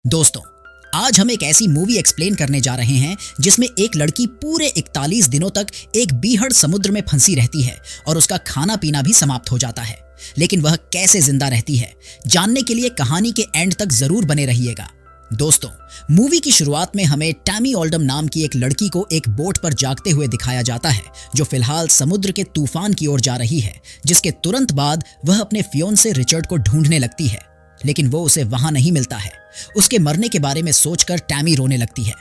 दोस्तों, आज हम एक ऐसी मूवी एक्सप्लेन करने जा रहे हैं जिसमें एक लड़की पूरे 41 दिनों तक एक बीहड़ समुद्र में फंसी रहती है और उसका खाना पीना भी समाप्त हो जाता है। लेकिन वह कैसे जिंदा रहती है, जानने के लिए कहानी के एंड तक जरूर बने रहिएगा। दोस्तों, मूवी की शुरुआत में हमें टैमी ओल्डम नाम की एक लड़की को एक बोट पर जागते हुए दिखाया जाता है, जो फिलहाल समुद्र के तूफान की ओर जा रही है, जिसके तुरंत बाद वह अपने फियोंसे रिचर्ड को ढूंढने लगती है। लेकिन वो उसे वहां नहीं मिलता है। उसके मरने के बारे में सोचकर टैमी रोने लगती है।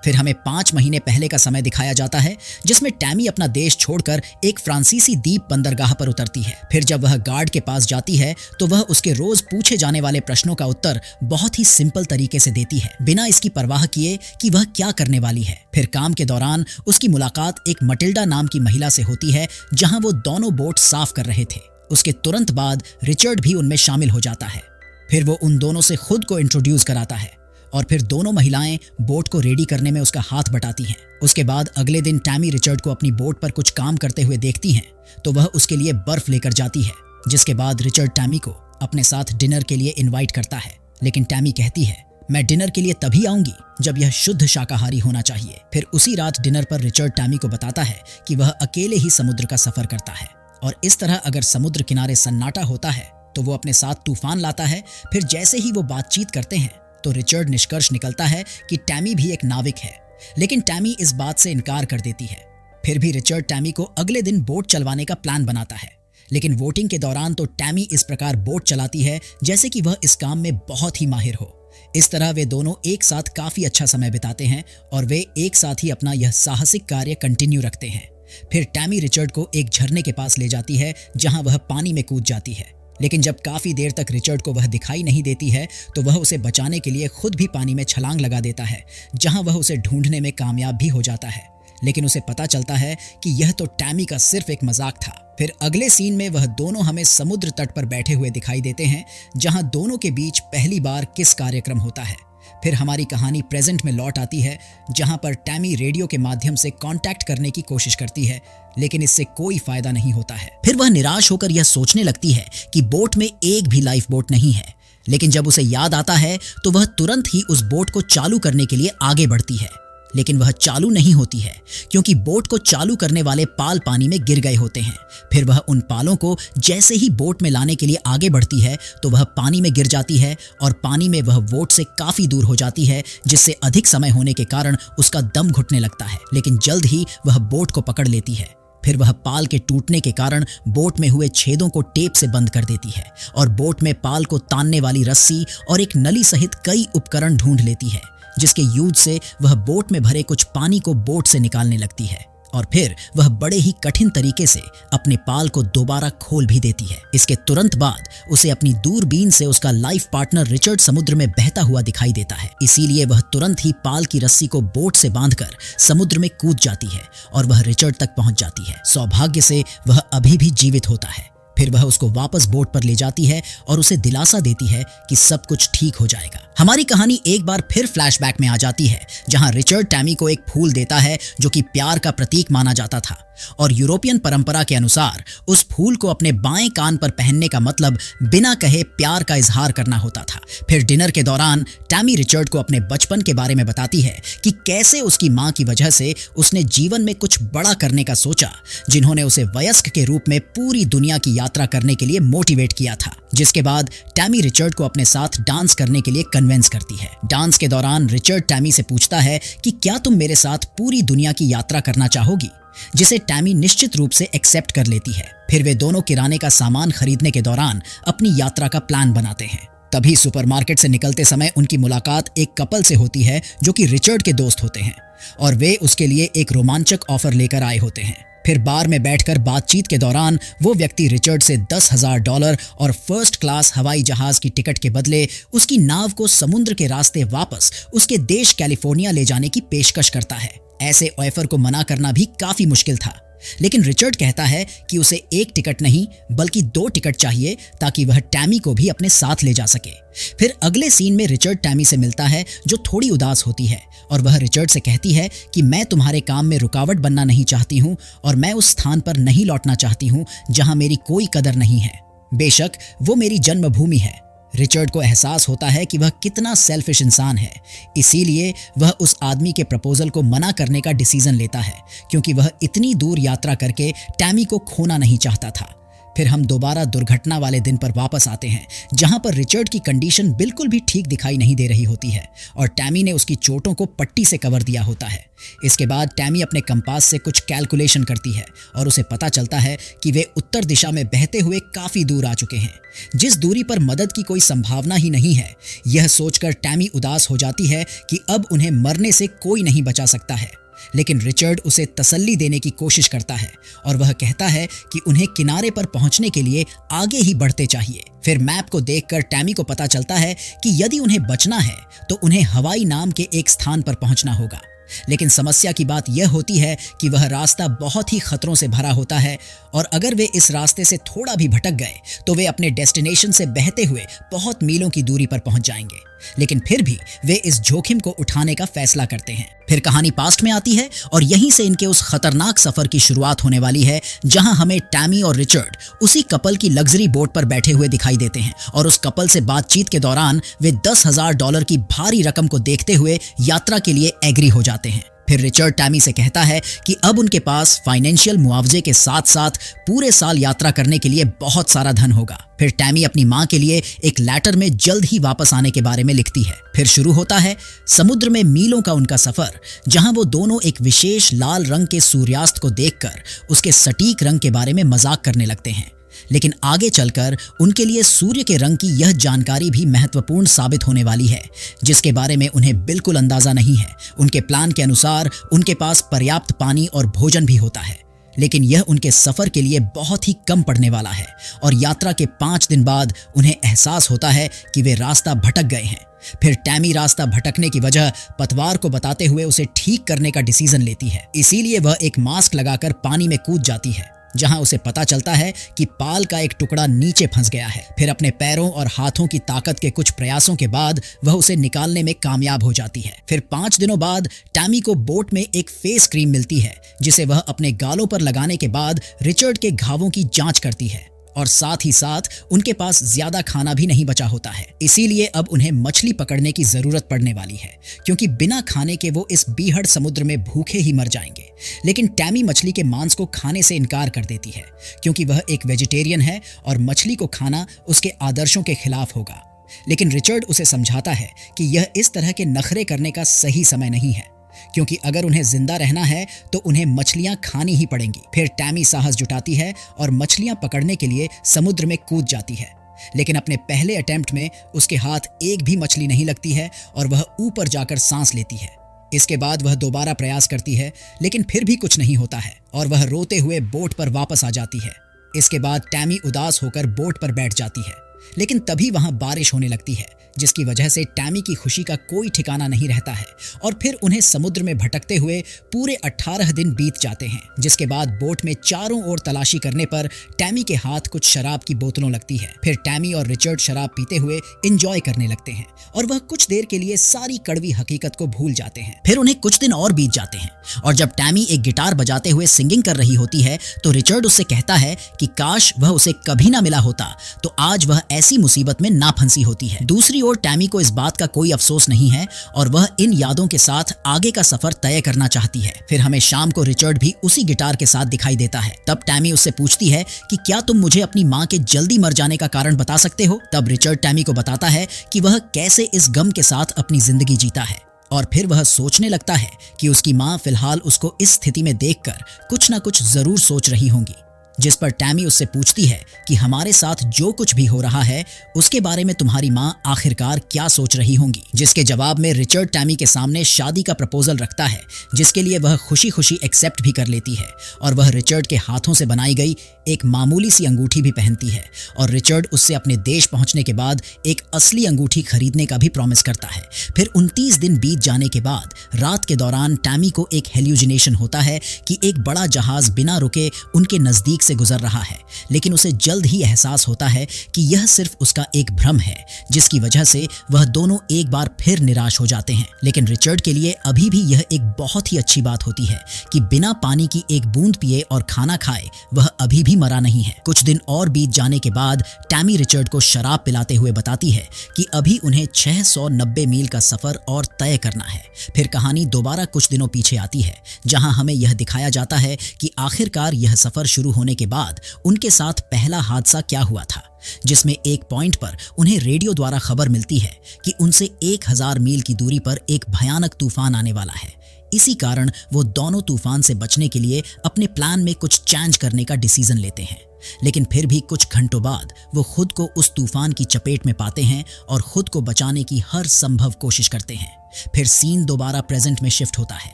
फिर हमें 5 महीने पहले का समय दिखाया जाता है, जिसमें टैमी अपना देश छोड़कर एक फ्रांसीसी द्वीप बंदरगाह पर उतरती है। फिर जब वह गार्ड के पास जाती है तो वह उसके रोज पूछे जाने वाले प्रश्नों का उत्तर बहुत ही सिंपल तरीके से देती है, बिना इसकी परवाह किए कि वह क्या करने वाली है। फिर काम के दौरान उसकी मुलाकात एक मटिल्डा नाम की महिला से होती है, जहां वो दोनों बोट साफ कर रहे थे। उसके तुरंत बाद रिचर्ड भी उनमें शामिल हो जाता है। फिर वो उन दोनों से खुद को इंट्रोड्यूस कराता है और फिर दोनों महिलाएं बोट को रेडी करने में उसका हाथ बटाती हैं। उसके बाद अगले दिन टैमी रिचर्ड को अपनी बोट पर कुछ काम करते हुए देखती हैं तो वह उसके लिए बर्फ लेकर जाती है, जिसके बाद रिचर्ड टैमी को अपने साथ डिनर के लिए इनवाइट करता है। लेकिन टैमी कहती है, मैं डिनर के लिए तभी आऊंगी जब यह शुद्ध शाकाहारी होना चाहिए। फिर उसी रात डिनर पर रिचर्ड टैमी को बताता है कि वह अकेले ही समुद्र का सफर करता है और इस तरह अगर समुद्र किनारे सन्नाटा होता है तो वो अपने साथ तूफान लाता है। फिर जैसे ही वो बातचीत करते हैं तो रिचर्ड निष्कर्ष निकलता है कि टैमी भी एक नाविक है, लेकिन टैमी इस बात से इनकार कर देती है। फिर भी रिचर्ड टैमी को अगले दिन बोट चलवाने का प्लान बनाता है, लेकिन वोटिंग के दौरान तो टैमी इस प्रकार बोट चलाती है जैसे कि वह इस काम में बहुत ही माहिर हो। इस तरह वे दोनों एक साथ काफी अच्छा समय बिताते हैं और वे एक साथ ही अपना यह साहसिक कार्य कंटिन्यू रखते हैं। फिर टैमी रिचर्ड को एक झरने के पास ले जाती है, जहां वह पानी में कूद जाती है। लेकिन जब काफी देर तक रिचर्ड को वह दिखाई नहीं देती है तो वह उसे बचाने के लिए खुद भी पानी में छलांग लगा देता है, जहां वह उसे ढूंढने में कामयाब भी हो जाता है। लेकिन उसे पता चलता है कि यह तो टैमी का सिर्फ एक मजाक था। फिर अगले सीन में वह दोनों हमें समुद्र तट पर बैठे हुए दिखाई देते हैं, जहां दोनों के बीच पहली बार किस कार्यक्रम होता है। फिर हमारी कहानी प्रेजेंट में लौट आती है, जहां पर टैमी रेडियो के माध्यम से कांटेक्ट करने की कोशिश करती है, लेकिन इससे कोई फायदा नहीं होता है। फिर वह निराश होकर यह सोचने लगती है कि बोट में एक भी लाइफ बोट नहीं है। लेकिन जब उसे याद आता है तो वह तुरंत ही उस बोट को चालू करने के लिए आगे बढ़ती है, लेकिन वह चालू नहीं होती है क्योंकि बोट को चालू करने वाले पाल पानी में गिर गए होते हैं। फिर वह उन पालों को जैसे ही बोट में लाने के लिए आगे बढ़ती है तो वह पानी में गिर जाती है और पानी में वह बोट से काफी दूर हो जाती है, जिससे अधिक समय होने के कारण उसका दम घुटने लगता है। लेकिन जल्द ही वह बोट को पकड़ लेती है। फिर वह पाल के टूटने के कारण बोट में हुए छेदों को टेप से बंद कर देती है और बोट में पाल को तानने वाली रस्सी और एक नली सहित कई उपकरण ढूंढ लेती है, जिसके यूज से वह बोट में भरे कुछ पानी को बोट से निकालने लगती है और फिर वह बड़े ही कठिन तरीके से अपने पाल को दोबारा खोल भी देती है। इसके तुरंत बाद उसे अपनी दूरबीन से उसका लाइफ पार्टनर रिचर्ड समुद्र में बहता हुआ दिखाई देता है। इसीलिए वह तुरंत ही पाल की रस्सी को बोट से बांधकर समुद्र में कूद जाती है और वह रिचर्ड तक पहुंच जाती है। सौभाग्य से वह अभी भी जीवित होता है। फिर वह उसको वापस बोट पर ले जाती है और उसे दिलासा देती है कि सब कुछ ठीक हो जाएगा। हमारी कहानी एक बार फिर फ्लैशबैक में आ जाती है, जहां रिचर्ड टैमी को एक फूल देता है जो कि प्यार का प्रतीक माना जाता था और यूरोपियन परंपरा के अनुसार उस फूल को अपने बाएं कान पर पहनने का मतलब बिना कहे प्यार का इजहार करना होता था। फिर डिनर के दौरान टैमी रिचर्ड को अपने बचपन के बारे में बताती है कि कैसे उसकी मां की वजह से उसने जीवन में कुछ बड़ा करने का सोचा, जिन्होंने उसे वयस्क के रूप में पूरी दुनिया की यात्रा करने के लिए मोटिवेट किया था। जिसके बाद टैमी रिचर्ड को अपने साथ डांस करने के लिए कन्विंस करती है। डांस के दौरान रिचर्ड टैमी से पूछता है कि क्या तुम मेरे साथ पूरी दुनिया की यात्रा करना चाहोगी, जिसे टैमी निश्चित रूप से एक्सेप्ट कर लेती है। फिर वे दोनों किराने का सामान खरीदने के दौरान अपनी यात्रा का प्लान बनाते हैं। तभी सुपरमार्केट से निकलते समय उनकी मुलाकात एक कपल से होती है जो कि रिचर्ड के दोस्त होते हैं और वे उसके लिए एक रोमांचक ऑफर लेकर आए होते हैं। फिर बार में बैठकर बातचीत के दौरान वो व्यक्ति रिचर्ड से $10,000 और फर्स्ट क्लास हवाई जहाज की टिकट के बदले उसकी नाव को समुद्र के रास्ते वापस उसके देश कैलिफोर्निया ले जाने की पेशकश करता है। ऐसे ऑफर को मना करना भी काफी मुश्किल था, लेकिन रिचर्ड कहता है कि उसे एक टिकट नहीं बल्कि 2 टिकट चाहिए ताकि वह टैमी को भी अपने साथ ले जा सके। फिर अगले सीन में रिचर्ड टैमी से मिलता है जो थोड़ी उदास होती है और वह रिचर्ड से कहती है कि मैं तुम्हारे काम में रुकावट बनना नहीं चाहती हूँ और मैं उस स्थान पर नहीं लौटना चाहती हूँ जहाँ मेरी कोई कदर नहीं है। बेशक वो मेरी जन्मभूमि है, रिचर्ड को एहसास होता है कि वह कितना सेल्फिश इंसान है, इसीलिए वह उस आदमी के प्रपोजल को मना करने का डिसीजन लेता है, क्योंकि वह इतनी दूर यात्रा करके टैमी को खोना नहीं चाहता था। फिर हम दोबारा दुर्घटना वाले दिन पर वापस आते हैं, जहां पर रिचर्ड की कंडीशन बिल्कुल भी ठीक दिखाई नहीं दे रही होती है और टैमी ने उसकी चोटों को पट्टी से कवर दिया होता है। इसके बाद टैमी अपने कंपास से कुछ कैलकुलेशन करती है और उसे पता चलता है कि वे उत्तर दिशा में बहते हुए काफी दूर आ चुके हैं, जिस दूरी पर मदद की कोई संभावना ही नहीं है। यह सोचकर टैमी उदास हो जाती है कि अब उन्हें मरने से कोई नहीं बचा सकता है, लेकिन रिचर्ड उसे तसल्ली देने की कोशिश करता है और वह कहता है कि उन्हें किनारे पर पहुंचने के लिए आगे ही बढ़ते चाहिए। फिर मैप को देखकर टैमी को पता चलता है कि यदि उन्हें बचना है तो उन्हें हवाई नाम के एक स्थान पर पहुंचना होगा। लेकिन समस्या की बात यह होती है कि वह रास्ता बहुत ही खतरों से भरा होता है और अगर वे इस रास्ते से थोड़ा भी भटक गए तो वे अपने डेस्टिनेशन से बहते हुए बहुत मीलों की दूरी पर पहुंच जाएंगे। लेकिन फिर भी वे इस जोखिम को उठाने का फैसला करते हैं। फिर कहानी पास्ट में आती है और यहीं से इनके उस खतरनाक सफर की शुरुआत होने वाली है, जहां हमें टैमी और रिचर्ड उसी कपल की लग्जरी बोट पर बैठे हुए दिखाई देते हैं और उस कपल से बातचीत के दौरान वे $10,000 की भारी रकम को देखते हुए यात्रा के लिए एग्री हो जाते हैं। फिर रिचर्ड टैमी से कहता है कि अब उनके पास फाइनेंशियल मुआवजे के साथ साथ पूरे साल यात्रा करने के लिए बहुत सारा धन होगा। फिर टैमी अपनी मां के लिए एक लेटर में जल्द ही वापस आने के बारे में लिखती है। फिर शुरू होता है समुद्र में मीलों का उनका सफर, जहां वो दोनों एक विशेष लाल रंग के सूर्यास्त को देखकर उसके सटीक रंग के बारे में मजाक करने लगते हैं। लेकिन आगे चलकर उनके लिए सूर्य के रंग की यह जानकारी भी महत्वपूर्ण साबित होने वाली है, जिसके बारे में उन्हें बिल्कुल अंदाजा नहीं है। उनके प्लान के अनुसार उनके पास पर्याप्त पानी और भोजन भी होता है, लेकिन यह उनके सफर के लिए बहुत ही कम पड़ने वाला है और यात्रा के 5 दिन बाद उन्हें एहसास होता है कि वे रास्ता भटक गए हैं। फिर टैमी रास्ता भटकने की वजह पतवार को बताते हुए उसे ठीक करने का डिसीजन लेती है, इसीलिए वह एक मास्क लगाकर पानी में कूद जाती है, जहां उसे पता चलता है कि पाल का एक टुकड़ा नीचे फंस गया है। फिर अपने पैरों और हाथों की ताकत के कुछ प्रयासों के बाद वह उसे निकालने में कामयाब हो जाती है। फिर 5 दिनों बाद टैमी को बोट में एक फेस क्रीम मिलती है, जिसे वह अपने गालों पर लगाने के बाद रिचर्ड के घावों की जांच करती है और साथ ही साथ उनके पास ज्यादा खाना भी नहीं बचा होता है, इसीलिए अब उन्हें मछली पकड़ने की जरूरत पड़ने वाली है, क्योंकि बिना खाने के वो इस बीहड़ समुद्र में भूखे ही मर जाएंगे। लेकिन टैमी मछली के मांस को खाने से इनकार कर देती है, क्योंकि वह एक वेजिटेरियन है और मछली को खाना उसके आदर्शों के खिलाफ होगा। लेकिन रिचर्ड उसे समझाता है कि यह इस तरह के नखरे करने का सही समय नहीं है, क्योंकि अगर उन्हें जिंदा रहना है तो उन्हें मछलियां खानी ही पड़ेंगी। फिर टैमी साहस जुटाती है और मछलियां पकड़ने के लिए समुद्र में कूद जाती है, लेकिन अपने पहले अटेम्प्ट में उसके हाथ एक भी मछली नहीं लगती है और वह ऊपर जाकर सांस लेती है। इसके बाद वह दोबारा प्रयास करती है, लेकिन फिर भी कुछ नहीं होता है और वह रोते हुए बोट पर वापस आ जाती है। इसके बाद टैमी उदास होकर बोट पर बैठ जाती है, लेकिन तभी वहां बारिश होने लगती है, जिसकी वजह से टैमी की खुशी का कोई ठिकाना नहीं रहता है और फिर उन्हें समुद्र में भटकते हुए पूरे 18 दिन बीत जाते हैं। जिसके बाद बोट में चारों ओर तलाशी करने पर टैमी के हाथ कुछ शराब की बोतलों लगती है। फिर टैमी और रिचर्ड शराब पीते हुए एंजॉय करने लगते हैं और वह कुछ देर के लिए सारी कड़वी हकीकत को भूल जाते हैं। फिर उन्हें कुछ दिन और बीत जाते हैं और जब टैमी एक गिटार बजाते हुए सिंगिंग कर रही होती है तो रिचर्ड उससे कहता है कि काश वह उसे कभी ना मिला होता तो आज वह ऐसी मुसीबत में ना फंसी होती है। दूसरी ओर टैमी को इस बात का कोई अफसोस नहीं है और वह इन यादों के साथ आगे का सफर तय करना चाहती है। फिर हमें शाम को रिचर्ड भी उसी गिटार के साथ दिखाई देता है। तब टैमी उससे पूछती है कि क्या तुम मुझे अपनी मां के जल्दी मर जाने का कारण बता सकते हो। तब रिचर्ड टैमी को बताता है कि वह कैसे इस गम के साथ अपनी जिंदगी जीता है और फिर वह सोचने लगता है कि उसकी मां फिलहाल उसको इस स्थिति में देखकर कुछ ना कुछ जरूर सोच रही होंगी। जिस पर टैमी उससे पूछती है कि हमारे साथ जो कुछ भी हो रहा है उसके बारे में तुम्हारी मां आखिरकार क्या सोच रही होंगी। जिसके जवाब में रिचर्ड टैमी के सामने शादी का प्रपोजल रखता है, जिसके लिए वह खुशी खुशी एक्सेप्ट भी कर लेती है और वह रिचर्ड के हाथों से बनाई गई एक मामूली सी अंगूठी भी पहनती है और रिचर्ड उससे अपने देश पहुंचने के बाद एक असली अंगूठी खरीदने का भी प्रॉमिस करता है। फिर 29 दिन बीत जाने के बाद रात के दौरान टैमी को एक हेल्यूजिनेशन होता है कि एक बड़ा जहाज बिना रुके उनके नजदीक से गुजर रहा है, लेकिन उसे जल्द ही एहसास होता है कि यह सिर्फ उसका एक भ्रम है, जिसकी वजह से वह दोनों एक बार फिर निराश हो जाते हैं। लेकिन रिचर्ड के लिए अभी भी यह एक बहुत ही अच्छी बात होती है कि बिना पानी की एक बूंद पिए और खाना खाए वह अभी भी मरा नहीं है। कुछ दिन और बीत जाने के बाद टैमी रिचर्ड को शराब पिलाते हुए बताती है कि अभी उन्हें 690 मील का सफर और तय करना है। फिर कहानी दोबारा कुछ दिनों पीछे आती है, जहां हमें यह दिखाया जाता है कि आखिरकार यह सफर शुरू होने के बाद उनके साथ पहला हादसा क्या हुआ था, जिसमें एक पॉइंट पर उन्हें रेडियो द्वारा खबर मिलती है कि उनसे 1000 मील की दूरी पर एक भयानक तूफान आने वाला है। इसी कारण वो दोनों तूफान से बचने के लिए अपने प्लान में कुछ चेंज करने का डिसीजन लेते हैं। लेकिन फिर भी कुछ घंटों बाद वो खुद को उस तूफान की चपेट में पाते हैं और खुद को बचाने की हर संभव कोशिश करते हैं। फिर सीन दोबारा प्रेजेंट में शिफ्ट होता है,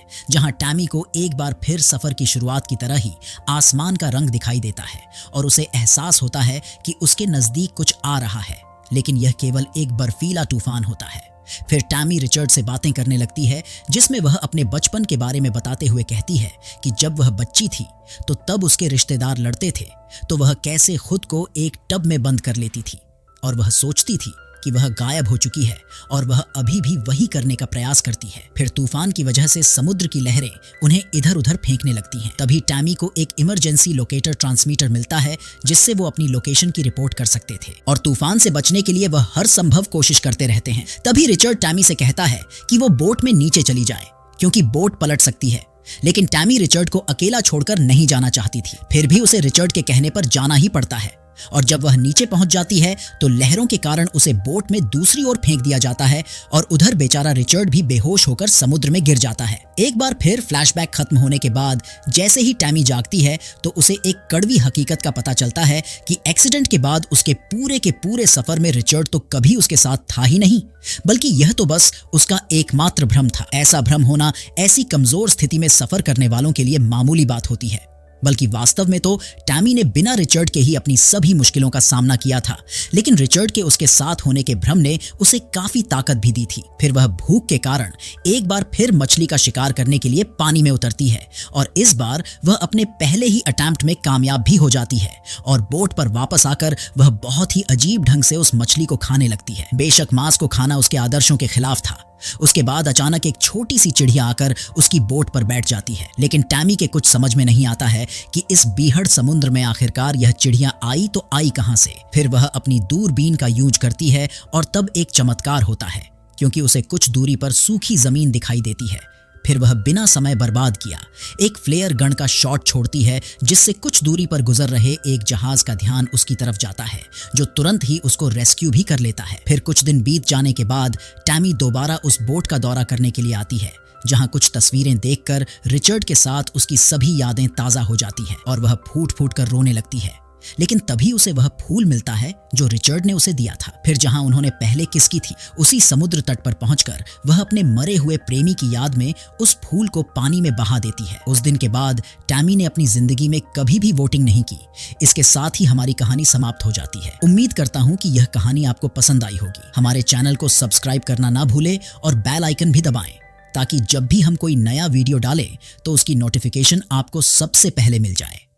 जहां टैमी को एक बार फिर सफर की शुरुआत की तरह ही आसमान का रंग दिखाई देता है और उसे एहसास होता है कि उसके नजदीक कुछ आ रहा है, लेकिन यह केवल एक बर्फीला तूफान होता है। फिर टैमी रिचर्ड से बातें करने लगती है, जिसमें वह अपने बचपन के बारे में बताते हुए कहती है कि जब वह बच्ची थी तो तब उसके रिश्तेदार लड़ते थे तो वह कैसे खुद को एक टब में बंद कर लेती थी और वह सोचती थी कि वह गायब हो चुकी है और वह अभी भी वही करने का प्रयास करती है। फिर तूफान की वजह से समुद्र की लहरें उन्हें इधर उधर फेंकने लगती हैं। तभी टैमी को एक इमरजेंसी लोकेटर ट्रांसमीटर मिलता है, जिससे वो अपनी लोकेशन की रिपोर्ट कर सकते थे और तूफान से बचने के लिए वह हर संभव कोशिश करते रहते हैं। तभी रिचर्ड टैमी से कहता है कि वो बोट में नीचे चली जाए, क्योंकि बोट पलट सकती है। लेकिन टैमी रिचर्ड को अकेला छोड़कर नहीं जाना चाहती थी। फिर भी उसे रिचर्ड के कहने पर जाना ही पड़ता है और जब वह नीचे पहुंच जाती है तो लहरों के कारण उसे बोट में दूसरी ओर फेंक दिया जाता है और उधर बेचारा रिचर्ड भी बेहोश होकर समुद्र में गिर जाता है। एक बार फिर फ्लैशबैक खत्म होने के बाद जैसे ही टैमी जागती है तो उसे एक कड़वी हकीकत का पता चलता है कि एक्सीडेंट के बाद उसके पूरे के पूरे सफर में रिचर्ड तो कभी उसके साथ था ही नहीं, बल्कि यह तो बस उसका एकमात्र भ्रम था। ऐसा भ्रम होना ऐसी कमजोर स्थिति में सफर करने वालों के लिए मामूली बात होती है, बल्कि वास्तव में तो टैमी ने बिना रिचर्ड के ही अपनी सभी मुश्किलों का सामना किया था। लेकिन रिचर्ड के उसके साथ होने के भ्रम ने उसे काफी ताकत भी दी थी। फिर वह भूख के कारण एक बार फिर मछली का शिकार करने के लिए पानी में उतरती है और इस बार वह अपने पहले ही अटेम्प्ट में कामयाब भी हो जाती है और बोट पर वापस आकर वह बहुत ही अजीब ढंग से उस मछली को खाने लगती है। बेशक मांस को खाना उसके आदर्शों के खिलाफ था। उसके बाद अचानक एक छोटी सी चिड़िया आकर उसकी बोट पर बैठ जाती है, लेकिन टैमी के कुछ समझ में नहीं आता है कि इस बीहड़ समुद्र में आखिरकार यह चिड़िया आई तो आई कहां से। फिर वह अपनी दूरबीन का यूज करती है और तब एक चमत्कार होता है, क्योंकि उसे कुछ दूरी पर सूखी जमीन दिखाई देती है। फिर वह बिना समय बर्बाद किया एक फ्लेयर गन का शॉट छोड़ती है, जिससे कुछ दूरी पर गुजर रहे एक जहाज का ध्यान उसकी तरफ जाता है, जो तुरंत ही उसको रेस्क्यू भी कर लेता है। फिर कुछ दिन बीत जाने के बाद टैमी दोबारा उस बोट का दौरा करने के लिए आती है, जहां कुछ तस्वीरें देखकर रिचर्ड के साथ उसकी सभी यादें ताजा हो जाती हैं और वह फूट फूट कर रोने लगती है। लेकिन तभी उसे वह फूल मिलता है जो रिचर्ड ने उसे दिया था। फिर जहां उन्होंने पहले किस की थी, उसी समुद्र तट पर पहुंचकर वह अपने मरे हुए प्रेमी की याद में उस फूल को पानी में बहा देती है। उस दिन के बाद टैमी ने अपनी जिंदगी में कभी भी वोटिंग नहीं की। इसके साथ ही हमारी कहानी समाप्त हो जाती है। उम्मीद करता हूं कि यह कहानी आपको पसंद आई होगी। हमारे चैनल को सब्सक्राइब करना ना भूले और बेल आइकन भी दबाएं, ताकि जब भी हम कोई नया वीडियो डालें तो उसकी नोटिफिकेशन आपको सबसे पहले मिल जाए।